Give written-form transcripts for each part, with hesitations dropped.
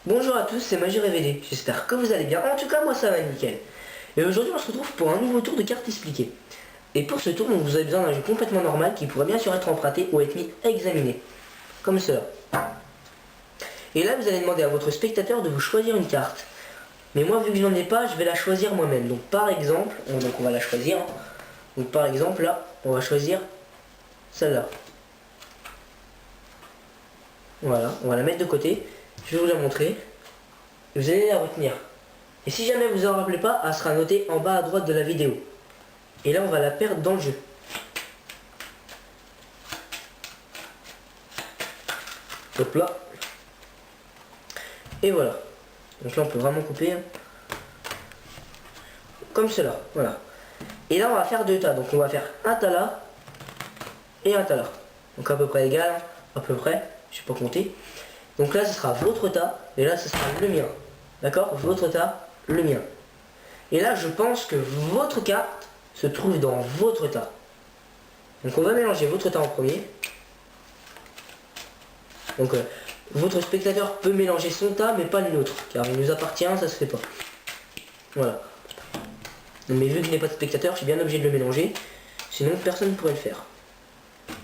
Bonjour à tous, c'est Magie Révélée, j'espère que vous allez bien, en tout cas moi ça va nickel. Et aujourd'hui on se retrouve pour un nouveau tour de cartes expliquées. Et pour ce tour, donc, vous avez besoin d'un jeu complètement normal qui pourrait bien sûr être emprunté ou être mis à examiner. Comme cela. Et là vous allez demander à votre spectateur de vous choisir une carte. Mais moi vu que je n'en ai pas, je vais la choisir moi-même. Donc par exemple, on va la choisir. Donc par exemple là, on va choisir celle-là. Voilà, on va la mettre de côté. Je vais vous la montrer. Et vous allez la retenir. Et si jamais vous en rappelez pas, elle sera notée en bas à droite de la vidéo. Et là, on va la perdre dans le jeu. Hop là. Et voilà. Donc là, on peut vraiment couper. Comme cela. Voilà. Et là, on va faire deux tas. Donc on va faire un tas là et un tas là. Donc à peu près égal. À peu près. Je sais pas compter. Donc là, ce sera votre tas. Et là, ce sera le mien. D'accord? Votre tas, le mien. Et là, je pense que votre carte se trouve dans votre tas. Donc on va mélanger votre tas en premier. Donc votre spectateur peut mélanger son tas, mais pas le nôtre. Car il nous appartient, ça se fait pas. Voilà. Mais vu que je n'ai pas de spectateur, je suis bien obligé de le mélanger. Sinon, personne ne pourrait le faire.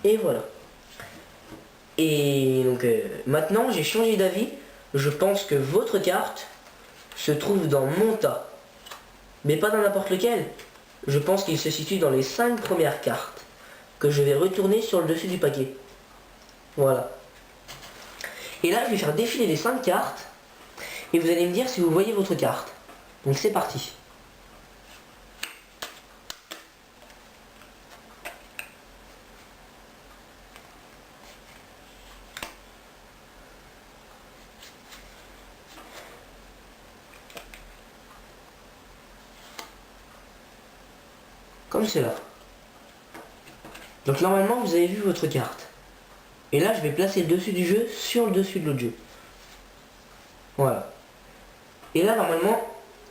Et voilà. Et donc maintenant j'ai changé d'avis. Je pense que votre carte se trouve dans mon tas. Mais pas dans n'importe lequel. Je pense qu'il se situe dans les 5 premières cartes. Que je vais retourner sur le dessus du paquet. Voilà. Et là je vais faire défiler les 5 cartes. Et vous allez me dire si vous voyez votre carte. Donc c'est parti. Comme cela. Donc normalement vous avez vu votre carte. Et là je vais placer le dessus du jeu sur le dessus de l'autre jeu. Voilà. Et là normalement,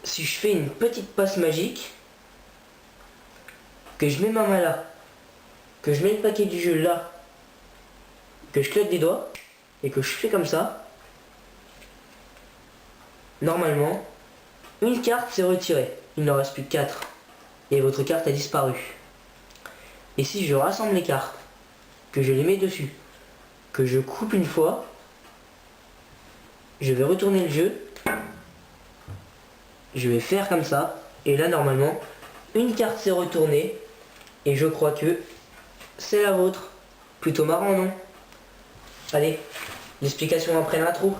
si je fais une petite passe magique, que je mets ma main là, que je mets le paquet du jeu là, que je claque des doigts, et que je fais comme ça, normalement, une carte s'est retirée. Il n'en reste plus que 4. Et votre carte a disparu. Et si je rassemble les cartes, que je les mets dessus, que je coupe une fois, je vais retourner le jeu, je vais faire comme ça, et là normalement, une carte s'est retournée, et je crois que c'est la vôtre. Plutôt marrant, non? Allez, l'explication après l'intro.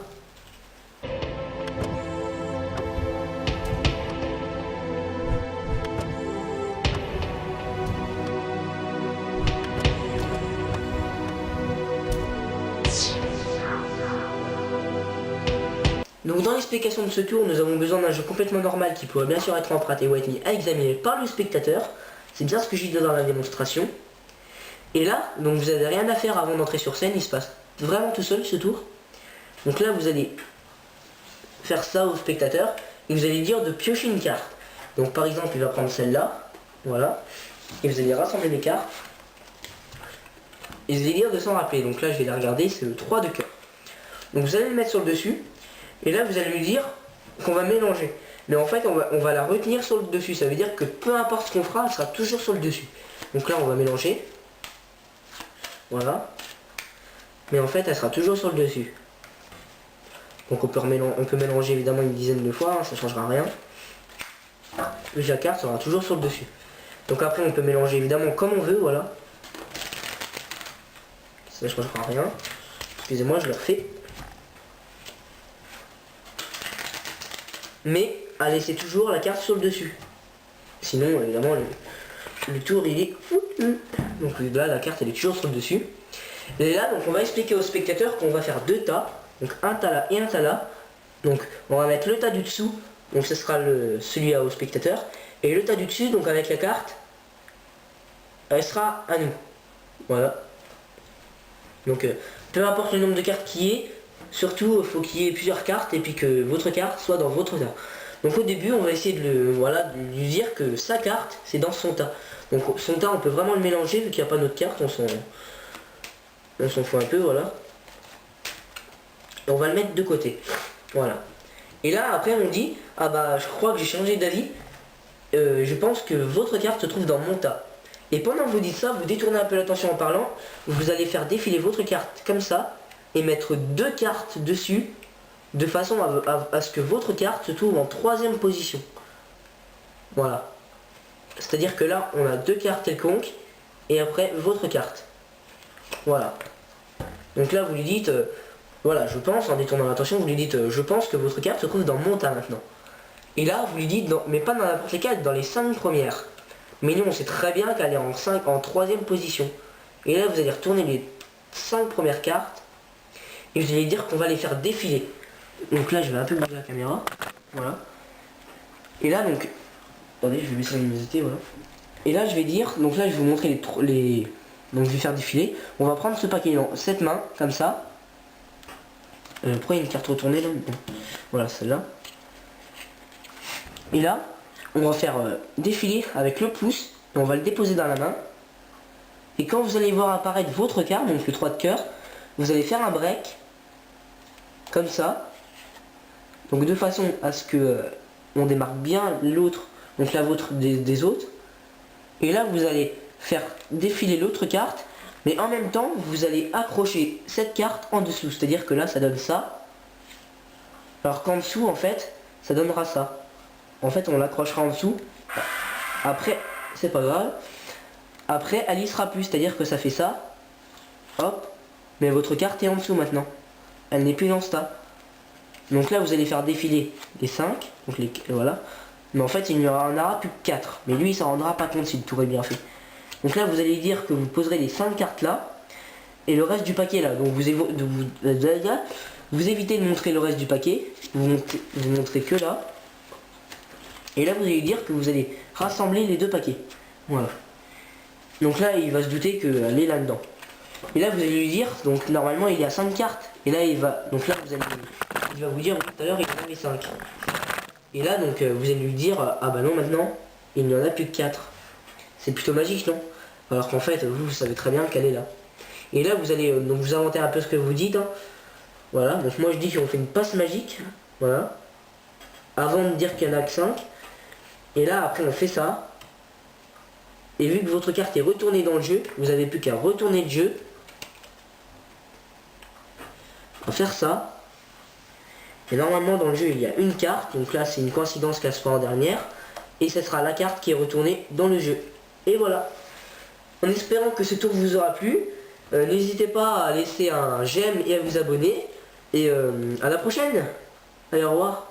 Donc dans l'explication de ce tour, nous avons besoin d'un jeu complètement normal qui pourrait bien sûr être emprunté ou être mis à examiner par le spectateur. C'est bien ce que j'ai dit dans la démonstration. Et là, donc vous n'avez rien à faire avant d'entrer sur scène, il se passe vraiment tout seul ce tour. Donc là, vous allez faire ça au spectateur et vous allez dire de piocher une carte. Donc par exemple, il va prendre celle-là, voilà, et vous allez rassembler les cartes. Et vous allez dire de s'en rappeler. Donc là, je vais la regarder, c'est le 3 de cœur. Donc vous allez le mettre sur le dessus. Et là, vous allez lui dire qu'on va mélanger. Mais en fait, on va la retenir sur le dessus. Ça veut dire que peu importe ce qu'on fera, elle sera toujours sur le dessus. Donc là, on va mélanger. Voilà. Mais en fait, elle sera toujours sur le dessus. Donc on peut mélanger évidemment une dizaine de fois, hein, ça ne changera rien. Et la carte sera toujours sur le dessus. Donc après, on peut mélanger évidemment comme on veut, voilà. Ça ne changera rien. Excusez-moi, je le refais. Mais à laisser toujours la carte sur le dessus. Sinon, évidemment, le tour, il est... Donc là, la carte, elle est toujours sur le dessus. Et là, donc on va expliquer au spectateur qu'on va faire deux tas. Donc un tas là et un tas là. Donc on va mettre le tas du dessous. Donc ce sera celui au spectateur. Et le tas du dessus, donc avec la carte, elle sera à nous. Voilà. Donc peu importe le nombre de cartes qu'il y ait, surtout il faut qu'il y ait plusieurs cartes et puis que votre carte soit dans votre tas. Donc au début on va essayer de lui dire que sa carte c'est dans son tas. Donc son tas on peut vraiment le mélanger vu qu'il n'y a pas notre carte, on s'en fout un peu, voilà. Et on va le mettre de côté. Voilà. Et là après on dit, ah bah je crois que j'ai changé d'avis, je pense que votre carte se trouve dans mon tas. Et pendant que vous dites ça, vous détournez un peu l'attention en parlant, vous allez faire défiler votre carte comme ça, et mettre 2 cartes dessus, de façon à ce que votre carte se trouve en 3e position. Voilà. C'est-à-dire que là, on a 2 cartes quelconques, et après votre carte. Voilà. Donc là, vous lui dites, voilà, je pense, en détournant l'attention, vous lui dites, je pense que votre carte se trouve dans mon tas maintenant. Et là, vous lui dites, mais pas dans n'importe lesquelles, dans les 5 premières. Mais nous, on sait très bien qu'elle est en 3e position. Et là, vous allez retourner les 5 premières cartes, et vous allez dire qu'on va les faire défiler. Donc là, je vais un peu bouger la caméra. Voilà. Et là, donc... Attendez, je vais baisser la luminosité, voilà. Et là, je vais dire... Donc là, je vais vous montrer les... Donc je vais faire défiler. On va prendre ce paquet dans cette main, comme ça. Pourquoi il y a une carte retournée là? Bon. Voilà, celle-là. Et là, on va faire défiler avec le pouce. Et on va le déposer dans la main. Et quand vous allez voir apparaître votre carte, donc le 3 de cœur, vous allez faire un break. Comme ça. Donc de façon à ce que on démarque bien l'autre, donc la vôtre des autres. Et là, vous allez faire défiler l'autre carte, mais en même temps vous allez accrocher cette carte en dessous, c'est à dire que là ça donne ça, alors qu'en dessous en fait ça donnera ça. En fait on l'accrochera en dessous, après c'est pas grave, après elle y sera plus, c'est à dire que ça fait ça, hop, mais votre carte est en dessous maintenant, elle n'est plus dans ce tas. Donc là vous allez faire défiler les 5, donc voilà, mais en fait il n'y en aura plus que 4, mais lui il s'en rendra pas compte s'il tout est bien fait. Donc là vous allez dire que vous poserez les 5 cartes là et le reste du paquet là. Donc vous évitez de montrer le reste du paquet, vous montrez que là. Et là vous allez dire que vous allez rassembler les 2 paquets. Voilà. Donc là il va se douter qu'elle est là-dedans. Et là vous allez lui dire, donc normalement il y a 5 cartes. Et là il va. Donc là il va vous dire tout à l'heure il y en avait 5. Et là donc vous allez lui dire, ah bah non maintenant il n'y en a plus que 4. C'est plutôt magique, non? Alors qu'en fait, vous savez très bien qu'elle est là. Et là, vous allez donc vous inventer un peu ce que vous dites. Hein. Voilà, donc moi je dis qu'on fait une passe magique. Voilà. Avant de dire qu'il y en a que 5. Et là, après, on fait ça. Et vu que votre carte est retournée dans le jeu, vous n'avez plus qu'à retourner le jeu. On va faire ça. Et normalement, dans le jeu, il y a une carte. Donc là, c'est une coïncidence qu'elle soit en dernière. Et ce sera la carte qui est retournée dans le jeu. Et voilà. En espérant que ce tour vous aura plu, n'hésitez pas à laisser un j'aime et à vous abonner. Et à la prochaine. Allez, au revoir.